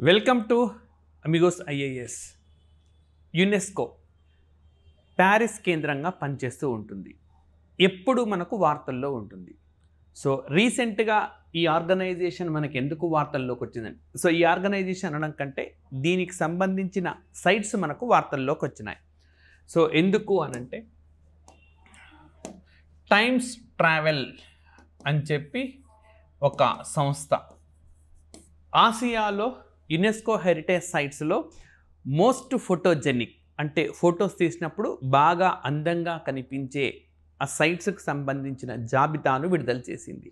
Welcome to Amigos IAS. UNESCO Paris కేంద్రంగా పనిచేస్తూ ఉంటుంది. ఎప్పుడు మనకు వార్తల్లో ఉంటుంది. సో రీసెంట్గా ఈ ఆర్గనైజేషన్ మనకు ఎందుకు వార్తల్లోకి వచ్చిందండి? సో ఈ ఆర్గనైజేషన్ అనడం కంటే దీనికి సంబంధించిన సైట్స్ మనకు వార్తల్లోకి వచ్చినాయి. సో ఎందుకు అనంటే టైమ్స్ ట్రావెల్ అని చెప్పి ఒక సంస్థ ఆసియాలో యునెస్కో హెరిటేజ్ సైట్స్లో మోస్ట్ ఫోటోజెనిక్ అంటే ఫొటోస్ తీసినప్పుడు బాగా అందంగా కనిపించే ఆ సైట్స్కి సంబంధించిన జాబితాను విడుదల చేసింది.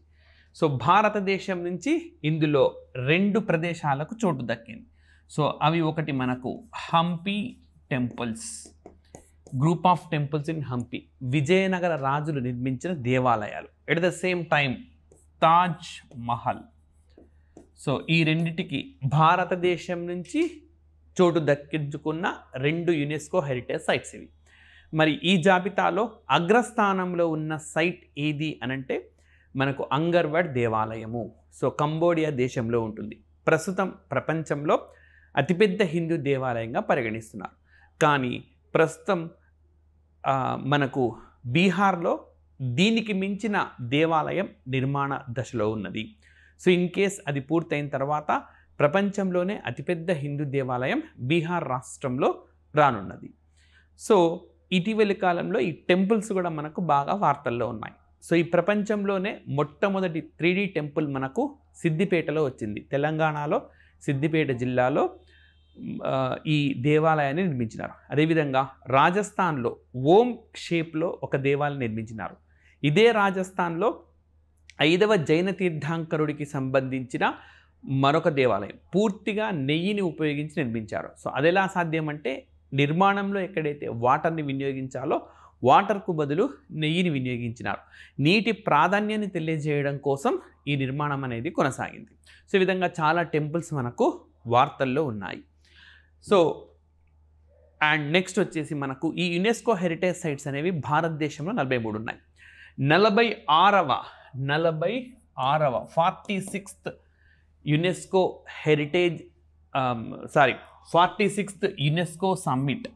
సో భారతదేశం నుంచి ఇందులో 2 ప్రదేశాలకు చోటు దక్కింది. సో అవి ఒకటి మనకు Hampi temples, group of temples in Hampi, Vijayanagara రాజులు నిర్మించిన దేవాలయాలు. At the same time Taj Mahal. So ఈ రెండిటికి భారతదేశం నుంచి చోటు దక్కించుకున్న 2 యునెస్కో హెరిటేజ్ సైట్స్ ఇవి. మరి ఈ జాబితాలో అగ్రస్థానంలో ఉన్న సైట్ ఏది అనంటే మనకు అంగర్వాడ్ దేవాలయము. సో కంబోడియా దేశంలో ఉంటుంది. ప్రస్తుతం ప్రపంచంలో అతిపెద్ద హిందూ దేవాలయంగా పరిగణిస్తున్నారు. కానీ ప్రస్తుతం మనకు బీహార్లో దీనికి మించిన దేవాలయం నిర్మాణ దశలో ఉన్నది. సో ఇన్ కేస్ అది పూర్తయిన తర్వాత ప్రపంచంలోనే అతిపెద్ద హిందూ దేవాలయం బీహార్ రాష్ట్రంలో రానున్నది. సో ఇటీవలి కాలంలో ఈ టెంపుల్స్ కూడా మనకు బాగా వార్తల్లో ఉన్నాయి. సో ఈ ప్రపంచంలోనే మొట్టమొదటి 3D టెంపుల్ మనకు సిద్దిపేటలో వచ్చింది. తెలంగాణలో సిద్దిపేట జిల్లాలో ఈ దేవాలయాన్ని నిర్మించినారు. అదేవిధంగా రాజస్థాన్లో ఓం షేప్లో ఒక దేవాలయం నిర్మించినారు. ఇదే రాజస్థాన్లో 5వ జైన తీర్థంకరుడికి సంబంధించిన మరొక దేవాలయం పూర్తిగా నెయ్యిని ఉపయోగించి నిర్మించారు. సో అది ఎలా సాధ్యం అంటే నిర్మాణంలో ఎక్కడైతే వాటర్ని వినియోగించాలో వాటర్కు బదులు నెయ్యిని వినియోగించినారు. నీటి ప్రాధాన్యాన్ని తెలియజేయడం కోసం ఈ నిర్మాణం అనేది కొనసాగింది. సో ఈ విధంగా చాలా టెంపుల్స్ మనకు వార్తల్లో ఉన్నాయి. సో అండ్ నెక్స్ట్ వచ్చేసి మనకు ఈ యునెస్కో హెరిటేజ్ సైట్స్ అనేవి భారతదేశంలో 43 ఉన్నాయి. 46th UNESCO heritage 46th UNESCO summit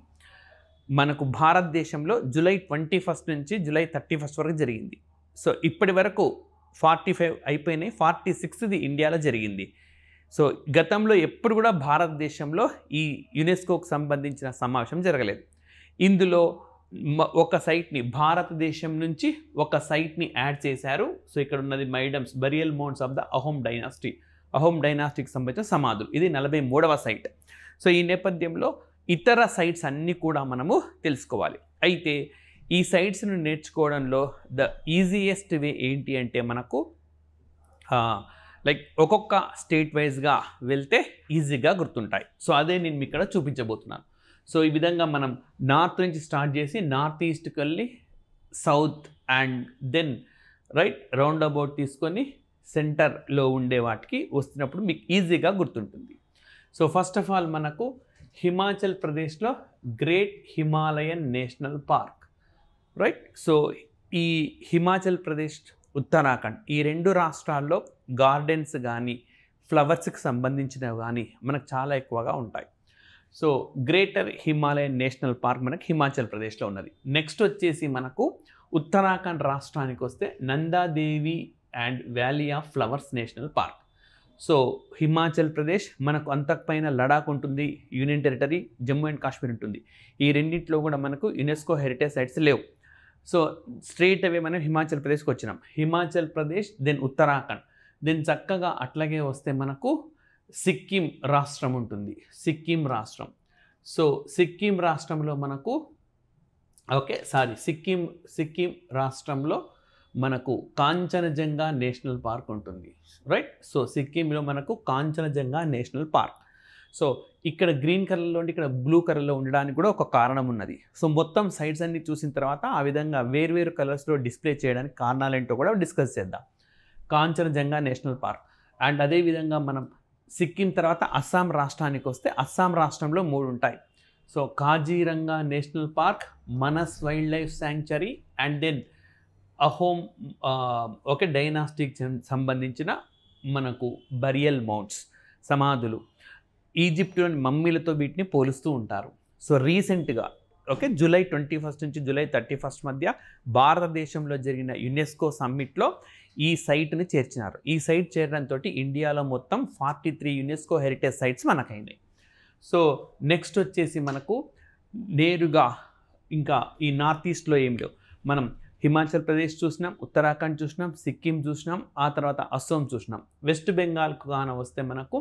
మనకు భారతదేశంలో జూలై 21 నుంచి జూలై 31 వరకు జరిగింది. సో ఇప్పటి వరకు 45 అయిపోయినాయి. 46ది ఇండియాలో జరిగింది. సో గతంలో ఎప్పుడు కూడా భారతదేశంలో ఈ యునెస్కోకు సంబంధించిన సమావేశం జరగలేదు. ఇందులో ఒక సైట్ని భారతదేశం నుంచి ఒక సైట్ని యాడ్ చేశారు. సో ఇక్కడ ఉన్నది మైడమ్స్ బరియల్ మౌండ్స్ ఆఫ్ ద అహోమ్ డైనాస్టీకి సంబంధించిన సమాధులు. ఇది 43వ సైట్. సో ఈ నేపథ్యంలో ఇతర సైట్స్ అన్నీ కూడా మనము తెలుసుకోవాలి. అయితే ఈ సైట్స్ను నేర్చుకోవడంలో ద ఈజియెస్ట్ వే ఏంటి అంటే మనకు ఒక్కొక్క స్టేట్ వైజ్గా వెళ్తే ఈజీగా గుర్తుంటాయి. సో అదే నేను మీకు ఇక్కడ చూపించబోతున్నాను. సో ఈ విధంగా మనం నార్త్ నుంచి స్టార్ట్ చేసి నార్త్ ఈస్ట్కి వెళ్ళి south and then round about తీసుకొని సెంటర్లో ఉండే వాటికి వస్తున్నప్పుడు మీకు ఈజీగా గుర్తుంటుంది. సో ఫస్ట్ ఆఫ్ ఆల్ మనకు హిమాచల్ ప్రదేశ్లో great Himalayan national park. So ఈ హిమాచల్ ప్రదేశ్, ఉత్తరాఖండ్ ఈ 2 రాష్ట్రాల్లో గార్డెన్స్ కానీ ఫ్లవర్స్కి సంబంధించినవి కానీ మనకు చాలా ఎక్కువగా ఉంటాయి. So greater Himalayan national park మనకు హిమాచల్ ప్రదేశ్లో ఉన్నది. నెక్స్ట్ వచ్చేసి మనకు ఉత్తరాఖండ్ రాష్ట్రానికి వస్తే Nanda Devi and valley of flowers national park. So Himachal Pradesh మనకు అంతకుపైన లడాక్ ఉంటుంది, union territory, Jammu and Kashmir ఉంటుంది. ఈ రెండింటిలో కూడా మనకు యునెస్కో హెరిటేజ్ సైట్స్ లేవు. సో స్ట్రైట్ అవే మనం హిమాచల్ ప్రదేశ్కి వచ్చినాం. హిమాచల్ ప్రదేశ్ దెన్ ఉత్తరాఖండ్, దెన్ చక్కగా అట్లాగే వస్తే మనకు సిక్కిం రాష్ట్రం ఉంటుంది. సిక్కిం రాష్ట్రంలో మనకు సిక్కిం రాష్ట్రంలో మనకు కాంచనజంగా నేషనల్ పార్క్ ఉంటుంది. సో సిక్కింలో మనకు కాంచనజంగా నేషనల్ పార్క్. సో ఇక్కడ గ్రీన్ కలర్లో ఉండి ఇక్కడ బ్లూ కలర్లో ఉండడానికి కూడా ఒక కారణం ఉన్నది. సో మొత్తం సైట్స్ అన్ని చూసిన తర్వాత ఆ విధంగా వేర్వేరు కలర్స్లో డిస్ప్లే చేయడానికి కారణాలు ఏంటో కూడా డిస్కస్ చేద్దాం. కాంచనజంగా నేషనల్ పార్క్ అండ్ అదేవిధంగా మనం సిక్కిం తర్వాత అస్సాం రాష్ట్రానికి వస్తే అస్సాం రాష్ట్రంలో 3 ఉంటాయి. So Kaziranga national park, Manas wildlife sanctuary and then Ahom dynastic సంబంధించిన మనకు బరియల్ మౌంట్స్ సమాధులు. ఈజిప్ట్లోని మమ్మీలతో వీటిని పోలుస్తూ ఉంటారు. సో రీసెంట్గా ఓకే జూలై 21 నుంచి జూలై 31 మధ్య భారతదేశంలో జరిగిన యునెస్కో సమ్మిట్లో ఈ సైట్ని చేర్చినారు. ఈ సైట్ చేరడంతో ఇండియాలో మొత్తం 43 యునెస్కో హెరిటేజ్ సైట్స్ మనకైనాయి. సో నెక్స్ట్ వచ్చేసి మనకు నేరుగా ఇంకా ఈ నార్త్ ఈస్ట్లో ఏం లేవు. మనం హిమాచల్ ప్రదేశ్ చూసినాం, ఉత్తరాఖండ్ చూసినాం, సిక్కిం చూసినాం, ఆ తర్వాత అస్సాం చూసినాం. వెస్ట్ బెంగాల్కు కాన వస్తే మనకు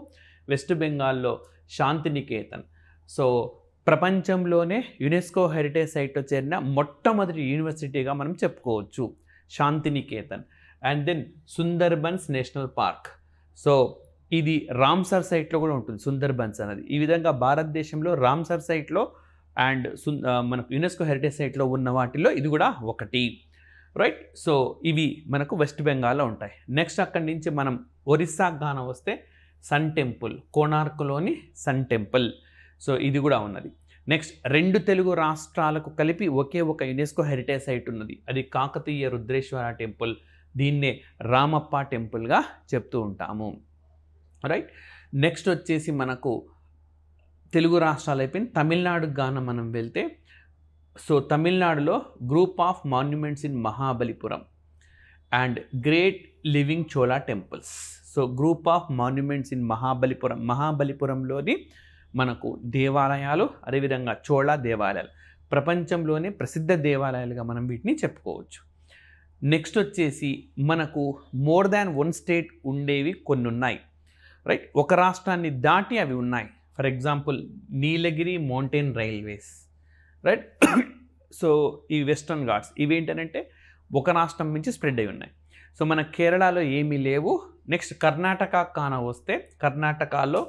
వెస్ట్ బెంగాల్లో శాంతినికేతన్. సో ప్రపంచంలోనే యునెస్కో హెరిటేజ్ సైట్లో చేరిన మొట్టమొదటి యూనివర్సిటీగా మనం చెప్పుకోవచ్చు Shantiniketan. And then Sundarbans national park. So ఇది రామ్సర్ సైట్లో కూడా ఉంటుంది సుందర్బన్స్ అనేది. ఈ విధంగా భారతదేశంలో రామ్సర్ సైట్లో అండ్ మనకు యునెస్కో హెరిటేజ్ సైట్లో ఉన్న వాటిల్లో ఇది కూడా ఒకటి, రైట్. సో ఇవి మనకు వెస్ట్ బెంగాల్లో ఉంటాయి. నెక్స్ట్ అక్కడి నుంచి మనం ఒరిస్సా గాన వస్తే సన్ టెంపుల్, కోణార్క్లోని సన్ టెంపుల్. సో ఇది కూడా ఉన్నది. నెక్స్ట్ 2 తెలుగు రాష్ట్రాలకు కలిపి ఒకే ఒక యునెస్కో హెరిటేజ్ సైట్ ఉన్నది. అది కాకతీయ రుద్రేశ్వర టెంపుల్. దీన్నే రామప్ప టెంపుల్గా చెప్తూ ఉంటాము, రైట్. నెక్స్ట్ వచ్చేసి మనకు తెలుగు రాష్ట్రాలు అయిపోయింది. తమిళనాడుకు గాన మనం వెళ్తే సో తమిళనాడులో group of monuments in Mahabalipuram and great living Chola temples. So group of monuments in Mahabalipuram. మహాబలిపురంలోని మనకు దేవాలయాలు, అదేవిధంగా చోళా దేవాలయాలు ప్రపంచంలోనే ప్రసిద్ధ దేవాలయాలుగా మనం వీటిని చెప్పుకోవచ్చు. నెక్స్ట్ వచ్చేసి మనకు మోర్ దాన్ 1 స్టేట్ ఉండేవి కొన్ని ఉన్నాయి, రైట్. ఒక రాష్ట్రాన్ని దాటి అవి ఉన్నాయి. For example Nilgiri mountain railways, right. So ఈ వెస్టర్న్ ఘాట్స్ ఇవేంటంటే ఒక రాష్ట్రం నుంచి స్ప్రెడ్ అయి ఉన్నాయి. సో మన కేరళలో ఏమీ లేవు. నెక్స్ట్ కర్ణాటక కాన వస్తే కర్ణాటకలో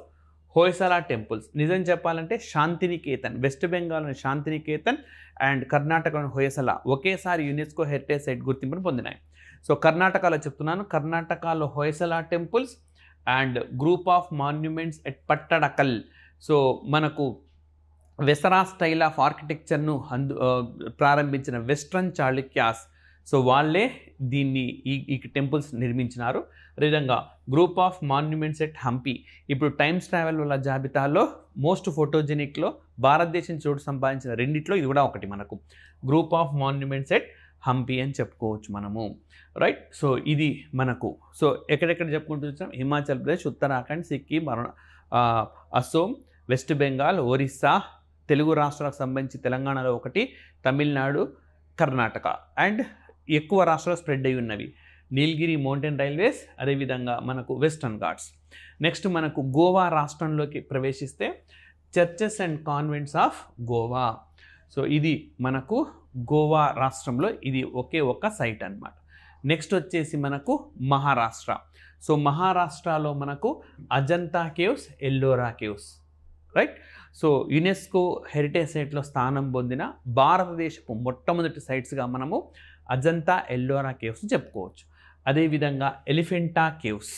హోయసలా టెంపుల్స్. నిజం చెప్పాలంటే శాంతినికేతన్, వెస్ట్ బెంగాల్లోని శాంతినికేతన్ అండ్ కర్ణాటకలోని హోయసలా ఒకేసారి యునెస్కో హెరిటేజ్ సైట్ గుర్తింపును పొందినాయి. సో కర్ణాటకలో చెప్తున్నాను, కర్ణాటకలో Hoysala temples and group of monuments at Pattadakal. So మనకు వెసరా స్టైల్ ఆఫ్ ఆర్కిటెక్చర్ను ప్రారంభించిన వెస్ట్రన్ చాళుక్యాస్. సో వాళ్ళే దీన్ని ఈ టెంపుల్స్ నిర్మించినారు. అదేవిధంగా group of monuments at Hampi. ఇప్పుడు టైమ్స్ ట్రావెల్ వల్ల జాబితాలో మోస్ట్ ఫోటోజెనిక్లో భారతదేశం చోటు సంపాదించిన రెండిట్లో ఇది కూడా ఒకటి మనకు. Group of monuments at Hampi అని చెప్పుకోవచ్చు మనము, రైట్. సో ఇది మనకు సో ఎక్కడెక్కడ చెప్పుకుంటూ వచ్చాం, హిమాచల్ ప్రదేశ్, ఉత్తరాఖండ్, సిక్కిం, అస్సోం, వెస్ట్ బెంగాల్, ఒరిస్సా, తెలుగు రాష్ట్రాలకు సంబంధించి తెలంగాణలో ఒకటి, తమిళనాడు, కర్ణాటక అండ్ ఎక్కువ రాష్ట్రాలు స్ప్రెడ్ అయి ఉన్నవి నీలగిరి మౌంటైన్ రైల్వేస్, అదేవిధంగా మనకు వెస్టర్న్ ఘాట్స్. నెక్స్ట్ మనకు గోవా రాష్ట్రంలోకి ప్రవేశిస్తే churches and convents of Goa. So ఇది మనకు గోవా రాష్ట్రంలో ఇది ఒకే ఒక సైట్ అన్నమాట. నెక్స్ట్ వచ్చేసి మనకు మహారాష్ట్ర. సో మహారాష్ట్రలో మనకు Ajanta caves, Ellora caves, right. So UNESCO heritage సైట్లో స్థానం పొందిన భారతదేశపు మొట్టమొదటి సైట్స్గా మనము అజంతా, ఎల్లోరా కేవ్స్ చెప్పుకోవచ్చు. అదేవిధంగా Elephanta caves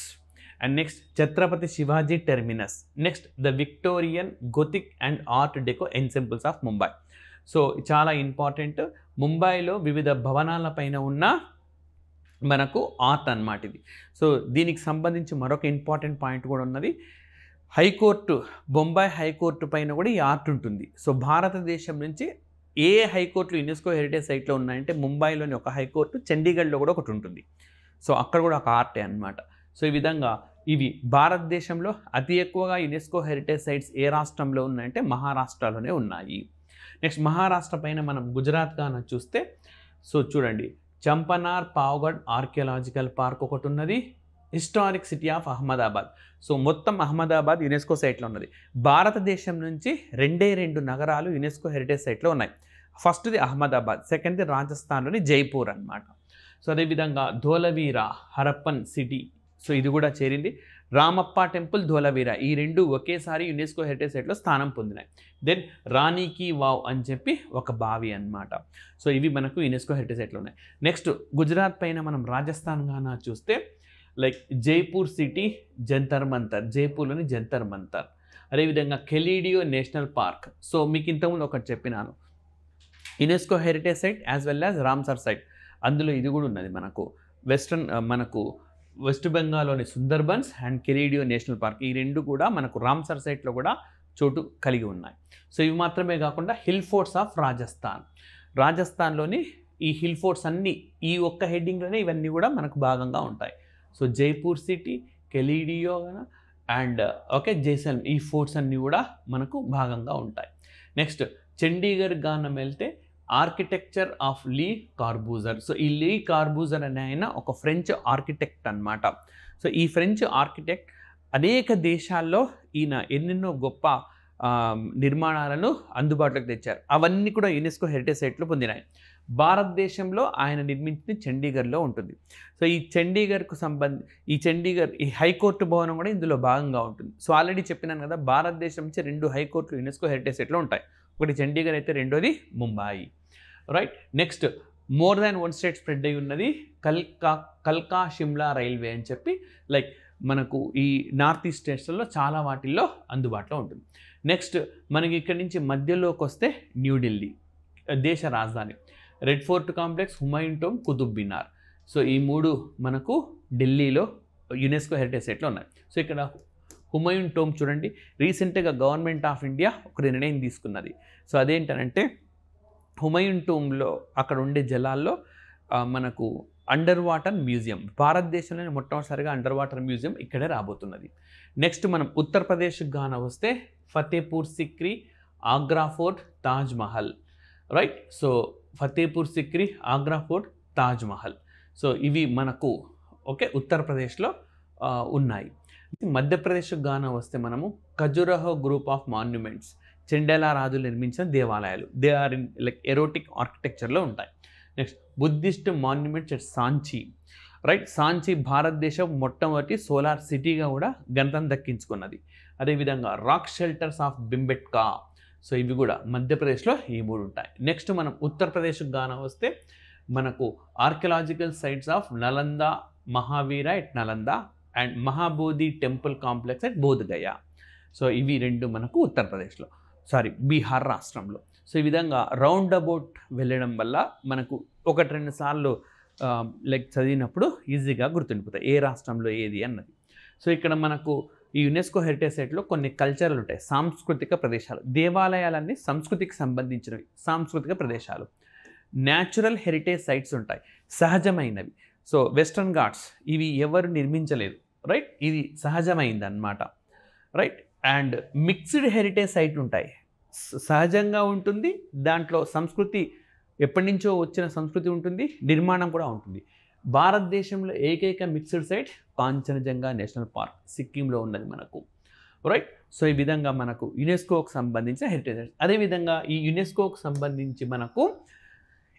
and next Chhatrapati Shivaji terminus. Next the Victorian Gothic and art deco ensembles of Mumbai. So చాలా ఇంపార్టెంట్. ముంబైలో వివిధ భవనాల పైన ఉన్న మనకు ఆర్ట్ అన్నమాట ఇది. సో దీనికి సంబంధించి మరొక ఇంపార్టెంట్ పాయింట్ కూడా ఉన్నది. హైకోర్టు, బొంబాయి హైకోర్టు పైన కూడా ఈ ఆర్ట్ ఉంటుంది. సో భారతదేశం నుంచి ఏ హైకోర్టులు యునెస్కో హెరిటేజ్ సైట్లో ఉన్నాయంటే ముంబైలోని ఒక హైకోర్టు, చండీగఢ్లో కూడా ఒకటి ఉంటుంది. సో అక్కడ కూడా ఒక ఆర్టే అన్నమాట. సో ఈ విధంగా ఇవి భారతదేశంలో అతి ఎక్కువగా యునెస్కో హెరిటేజ్ సైట్స్ ఏ రాష్ట్రంలో ఉన్నాయంటే మహారాష్ట్రలోనే ఉన్నాయి. నెక్స్ట్ మహారాష్ట్ర పైన మనం గుజరాత్ గాన చూస్తే సో చూడండి, చంపనార్ పావ్గఢ్ ఆర్కియాలజికల్ పార్క్ ఒకటి ఉన్నది. Historic city of Ahmedabad. So మొత్తం అహ్మదాబాద్ యునెస్కో సైట్లో ఉన్నది. భారతదేశం నుంచి 2 నగరాలు యునెస్కో హెరిటేజ్ సైట్లో ఉన్నాయి. ఫస్ట్ది అహ్మదాబాద్, సెకండ్ది రాజస్థాన్లోని జైపూర్ అన్నమాట. సో అదేవిధంగా ధోలవీరా, హరప్పన్ సిటీ. సో ఇది కూడా చేరింది. రామప్ప టెంపుల్, ధోలవీరా ఈ 2 ఒకేసారి యునెస్కో హెరిటేజ్ సైట్లో స్థానం పొందినాయి. దెన్ రాణికి వావ్ అని చెప్పి ఒక బావి అన్నమాట. సో ఇవి మనకు యునెస్కో హెరిటేజ్ సైట్లో ఉన్నాయి. నెక్స్ట్ గుజరాత్ పైన మనం రాజస్థాన్ గాన చూస్తే లైక్ జైపూర్ సిటీ, జంతర్ మంతర్, జైపూర్లోని జంతర్ మంతర్. అదేవిధంగా కెలీడియో నేషనల్ పార్క్. సో మీకు ఇంతకుముందు ఒకటి చెప్పినాను, UNESCO heritage site as well as Ramsar site. అందులో ఇది కూడా ఉన్నది మనకు వెస్ట్రన్ మనకు వెస్ట్ బెంగాల్లోని Sundarbans and Keoladeo national park, ఈ రెండు కూడా మనకు రామ్సర్ సైట్లో కూడా చోటు కలిగి ఉన్నాయి. సో ఇవి మాత్రమే కాకుండా హిల్ ఫోర్ట్స్ ఆఫ్ రాజస్థాన్, రాజస్థాన్లోని ఈ హిల్ ఫోర్ట్స్ అన్నీ ఈ ఒక్క హెడ్డింగ్లోనే ఇవన్నీ కూడా మనకు భాగంగా ఉంటాయి. So Jaipur city, Keoladeo and Jaisalmer, ఈ ఫోర్ట్స్ అన్నీ కూడా మనకు భాగంగా ఉంటాయి. నెక్స్ట్ చండీగఢ్ గానం వెళ్తే ఆర్కిటెక్చర్ ఆఫ్ లీ కార్బూజర్. సో ఈ లీ కార్బూజర్ అనే ఆయన ఒక ఫ్రెంచ్ ఆర్కిటెక్ట్ అన్నమాట. సో ఈ ఫ్రెంచ్ ఆర్కిటెక్ట్ అనేక దేశాల్లో ఈయన ఎన్నెన్నో గొప్ప నిర్మాణాలను అందుబాటులోకి తెచ్చారు. అవన్నీ కూడా యునెస్కో హెరిటేజ్ సైట్లో పొందినాయి. భారతదేశంలో ఆయన నిర్మించింది చండీగఢ్లో ఉంటుంది. సో ఈ చండీగఢ్కు ఈ హైకోర్టు భవనం కూడా ఇందులో భాగంగా ఉంటుంది. సో ఆల్రెడీ చెప్పినాను కదా, భారతదేశం నుంచి 2 హైకోర్టులు యునెస్కో హెరిటేజ్ సైట్లో ఉంటాయి. ఒకటి చండీగఢ్ అయితే రెండోది Mumbai. Right. Next more than 1 state spread అయి ఉన్నది కల్కా షిమ్లా రైల్వే అని చెప్పి, లైక్ మనకు ఈ నార్త్ ఈస్ట్ స్టేట్స్లో చాలా వాటిల్లో అందుబాటులో ఉంటుంది. నెక్స్ట్ మనకి ఇక్కడి నుంచి మధ్యలోకి వస్తే న్యూఢిల్లీ దేశ రాజధాని, red fort complex, Humayun tomb, Qutub Minar. So ఈ 3 మనకు ఢిల్లీలో యునెస్కో హెరిటేజ్ సైట్లో ఉన్నాయి. సో ఇక్కడ హుమాయూన్ టోంబ్ చూడండి, రీసెంట్గా గవర్నమెంట్ ఆఫ్ ఇండియా ఒక నిర్ణయం తీసుకున్నది. సో అదేంటంటే హుమాయూన్ టోంబ్లో అక్కడ ఉండే జలాల్లో మనకు అండర్ వాటర్ మ్యూజియం, భారతదేశంలోనే మొట్టమొదటిసారిగా అండర్ వాటర్ మ్యూజియం ఇక్కడే రాబోతున్నది. నెక్స్ట్ మనం ఉత్తరప్రదేశ్ గాన వస్తే Fatehpur Sikri, Agra fort, Taj Mahal. Right. So Fatehpur Sikri, Agra fort, Taj Mahal. So ఇవి మనకు ఉత్తరప్రదేశ్లో ఉన్నాయి. మధ్యప్రదేశ్ గాన వస్తే మనము Khajuraho group of monuments, Chandela రాజులు నిర్మించిన దేవాలయాలు, they are in like erotic ఆర్కిటెక్చర్లో ఉంటాయి. Next Buddhist monuments at Sanchi. Right. Sanchi Bharatadesam మొట్టమొదటి సోలార్ సిటీగా కూడా ఘనతను దక్కించుకున్నది. అదేవిధంగా rock shelters of Bhimbetka. So ఇవి కూడా మధ్యప్రదేశ్లో ఈ 3 ఉంటాయి. నెక్స్ట్ మనం ఉత్తరప్రదేశ్ గాన వస్తే మనకు archaeological sites of Nalanda, Mahavira at Nalanda and Mahabodhi temple complex at Bodh Gaya. So ఇవి 2 మనకు ఉత్తరప్రదేశ్లో, బీహార్ రాష్ట్రంలో. సో ఈ విధంగా రౌండ్ అబౌట్ వెళ్ళడం వల్ల మనకు 1-2 సార్లు లైక్ చదివినప్పుడు ఈజీగా గుర్తుండిపోతాయి ఏ రాష్ట్రంలో ఏది అన్నది. సో ఇక్కడ మనకు ఈ యునెస్కో హెరిటేజ్ సైట్లో కొన్ని కల్చర్లు ఉంటాయి, సాంస్కృతిక ప్రదేశాలు. దేవాలయాలన్నీ సంస్కృతికి సంబంధించినవి, సాంస్కృతిక ప్రదేశాలు. న్యాచురల్ హెరిటేజ్ సైట్స్ ఉంటాయి, సహజమైనవి. సో వెస్టర్న్ ఘాట్స్ ఇవి ఎవరు నిర్మించలేదు. రైట్. ఇది సహజమైందన్నమాట. Right. And mixed heritage site ఉంటాయి, సహజంగా ఉంటుంది, దాంట్లో సంస్కృతి ఎప్పటి నుంచో వచ్చిన సంస్కృతి ఉంటుంది, నిర్మాణం కూడా ఉంటుంది. భారతదేశంలో ఏకైక mixed site Kanchenjunga national park, సిక్కింలో ఉన్నది మనకు. రైట్. సో ఈ విధంగా మనకు యునెస్కోకు సంబంధించిన హెరిటేజ్ సైట్స్. అదేవిధంగా ఈ యునెస్కోకు సంబంధించి మనకు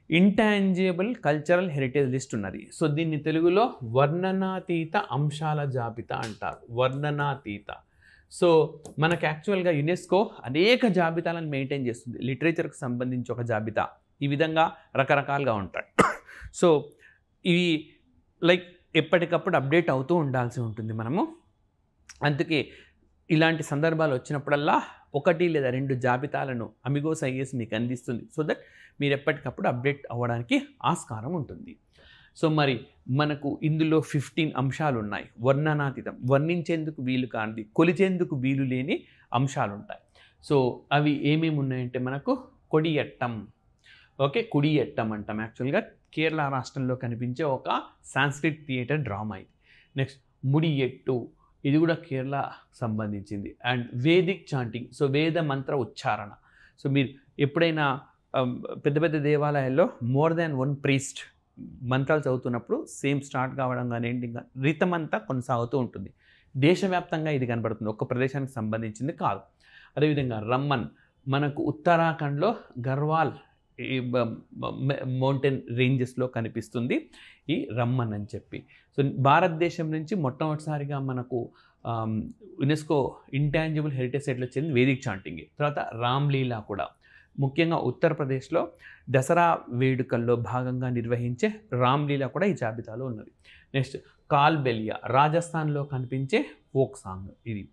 ఇంటాంజిబుల్ కల్చరల్ హెరిటేజ్ లిస్ట్ ఉన్నది. సో దీన్ని తెలుగులో వర్ణనాతీత అంశాల జాబితా అంటారు, వర్ణనాతీత. సో మనకు యాక్చువల్గా యునెస్కో అనేక జాబితాలను మెయింటైన్ చేస్తుంది. లిటరేచర్కి సంబంధించి ఒక జాబితా, ఈ విధంగా రకరకాలుగా ఉంటాయి. సో ఇవి లైక్ ఎప్పటికప్పుడు అప్డేట్ అవుతూ ఉండాల్సి ఉంటుంది మనము. అందుకే ఇలాంటి సందర్భాలు వచ్చినప్పుడల్లా 1 లేదా 2 జాబితాలను అమిగోస్ ఐఏఎస్ మీకు అందిస్తుంది. సో దట్ మీరు ఎప్పటికప్పుడు అప్డేట్ అవ్వడానికి ఆస్కారం ఉంటుంది. సో మరి మనకు ఇందులో 15 అంశాలు ఉన్నాయి. వర్ణనాతీతం, వర్ణించేందుకు వీలు కానిది, కొలిచేందుకు వీలు లేని అంశాలు ఉంటాయి. సో అవి ఏమేమి ఉన్నాయంటే మనకు కొడియట్టం. కుడియట్టం అంటాం. యాక్చువల్గా కేరళ రాష్ట్రంలో కనిపించే ఒక సాంస్క్రిట్ థియేటర్ డ్రామా ఇది. నెక్స్ట్ ముడియట్టు, ఇది కూడా కేరళ సంబంధించింది. అండ్ వేదిక్ చాంటింగ్, సో వేద మంత్ర ఉచ్చారణ. సో మీరు ఎప్పుడైనా పెద్ద పెద్ద దేవాలయాల్లో మోర్ దాన్ 1 ప్రీస్ట్ మంత్రాలు చదువుతున్నప్పుడు సేమ్ స్టార్ట్ కావడం కానీ ఎండింగ్ రితం అంతా కొనసాగుతూ ఉంటుంది. దేశవ్యాప్తంగా ఇది కనబడుతుంది, ఒక్క ప్రదేశానికి సంబంధించింది కాదు. అదేవిధంగా రమ్మన్, మనకు ఉత్తరాఖండ్లో గర్వాల్ ఈ మౌంటైన్ రేంజెస్లో కనిపిస్తుంది ఈ రమ్మన్ అని చెప్పి. సో భారతదేశం నుంచి మొట్టమొదటిసారిగా మనకు యునెస్కో ఇంటాంజిబుల్ హెరిటేజ్ సైట్లో వచ్చింది వేదిక్ చాంటింగ్. తర్వాత రామ్లీలా కూడా, ముఖ్యంగా ఉత్తరప్రదేశ్లో దసరా వేడుకల్లో భాగంగా నిర్వహించే రామ్లీలా కూడా ఈ జాబితాలో ఉన్నది. నెక్స్ట్ కాల్బెలియా, రాజస్థాన్లో కనిపించే ఫోక్ సాంగ్ ఇది.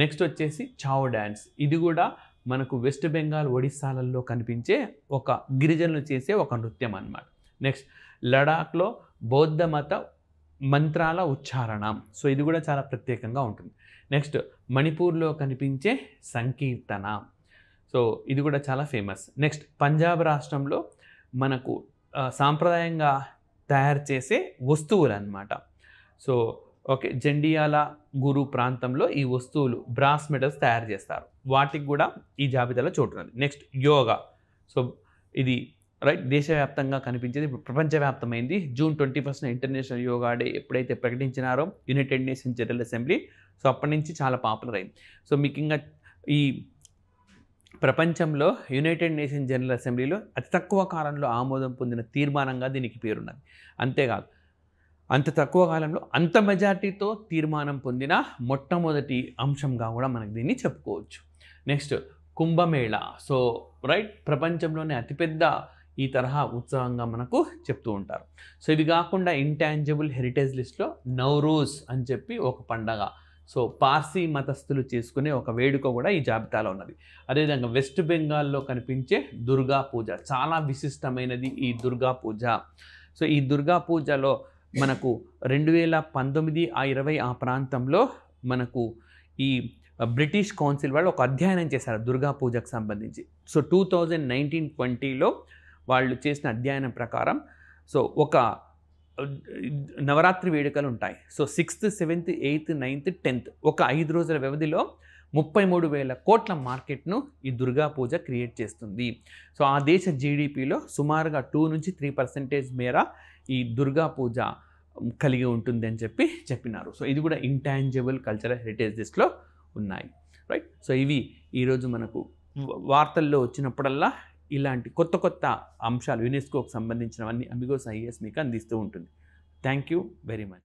నెక్స్ట్ వచ్చేసి చావ్ డ్యాన్స్, ఇది కూడా మనకు వెస్ట్ బెంగాల్, ఒడిస్సాలలో కనిపించే ఒక గిరిజనులు చేసే ఒక నృత్యం అన్నమాట. నెక్స్ట్ లడాఖ్లో బౌద్ధ మత మంత్రాల ఉచ్చారణ. సో ఇది కూడా చాలా ప్రత్యేకంగా ఉంటుంది. నెక్స్ట్ మణిపూర్లో కనిపించే సంకీర్తన. సో ఇది కూడా చాలా ఫేమస్. నెక్స్ట్ పంజాబ్ రాష్ట్రంలో మనకు సాంప్రదాయంగా తయారు చేసే వస్తువులు అన్నమాట. సో ఓకే, జండియాల గురు ప్రాంతంలో ఈ వస్తువులు బ్రాస్ మెటల్స్ తయారు చేస్తారు. వాటికి కూడా ఈ జాబితాలో చోటు ఉన్నది. నెక్స్ట్ యోగా. సో ఇది రైట్, దేశవ్యాప్తంగా కనిపించేది ఇప్పుడు ప్రపంచవ్యాప్తమైంది. జూన్ 21 ఇంటర్నేషనల్ యోగా డే ఎప్పుడైతే ప్రకటించినారో United Nations General Assembly, so అప్పటి నుంచి చాలా పాపులర్ అయింది. సో మీకు ఇంకా ఈ ప్రపంచంలో యునైటెడ్ నేషన్స్ జనరల్ అసెంబ్లీలో అతి తక్కువ కాలంలో ఆమోదం పొందిన తీర్మానంగా దీనికి పేరున్నది. అంతేకాదు, అంత తక్కువ కాలంలో అంత మెజార్టీతో తీర్మానం పొందిన మొట్టమొదటి అంశంగా కూడా మనకు దీన్ని చెప్పుకోవచ్చు. నెక్స్ట్ కుంభమేళా. సో రైట్, ప్రపంచంలోనే అతిపెద్ద ఈ తరహా ఉత్సవంగా మనకు చెప్తూ ఉంటారు. సో ఇది కాకుండా ఇంటాంజిబుల్ హెరిటేజ్ లిస్ట్లో నౌరూజ్ అని చెప్పి ఒక పండగ, సో పార్సీ మతస్థులు చేసుకునే ఒక వేడుక కూడా ఈ జాబితాలో ఉన్నది. అదేవిధంగా వెస్ట్ బెంగాల్లో కనిపించే దుర్గా పూజ, చాలా విశిష్టమైనది ఈ దుర్గా పూజ. సో ఈ దుర్గా పూజలో మనకు 2019-20 ఆ ప్రాంతంలో మనకు ఈ బ్రిటిష్ కౌన్సిల్ వాళ్ళు ఒక అధ్యయనం చేశారు దుర్గా పూజకు సంబంధించి. సో 2019-20లో వాళ్ళు చేసిన అధ్యయనం ప్రకారం సో ఒక నవరాత్రి వేడుకలు ఉంటాయి. So 6th, 7th, 8th, 9th, 10th ఒక 5 రోజుల వ్యవధిలో 33,000 కోట్ల మార్కెట్ను ఈ దుర్గా పూజ క్రియేట్ చేస్తుంది. సో ఆ దేశ జీడిపిలో సుమారుగా 2-3% మేర ఈ దుర్గా పూజ కలిగి ఉంటుంది అని చెప్పినారు. సో ఇది కూడా ఇంటాంజిబుల్ కల్చరల్ హెరిటేజ్ లిస్ట్లో ఉన్నాయి. రైట్, సో ఇవి ఈరోజు మనకు వార్తల్లో వచ్చినప్పుడల్లా ఇలాంటి కొత్త కొత్త అంశాలు యునెస్కోకు సంబంధించినవన్నీ అమిగోస్ ఐఏఎస్ మీకు అందిస్తూ ఉంటుంది. Thank you very much.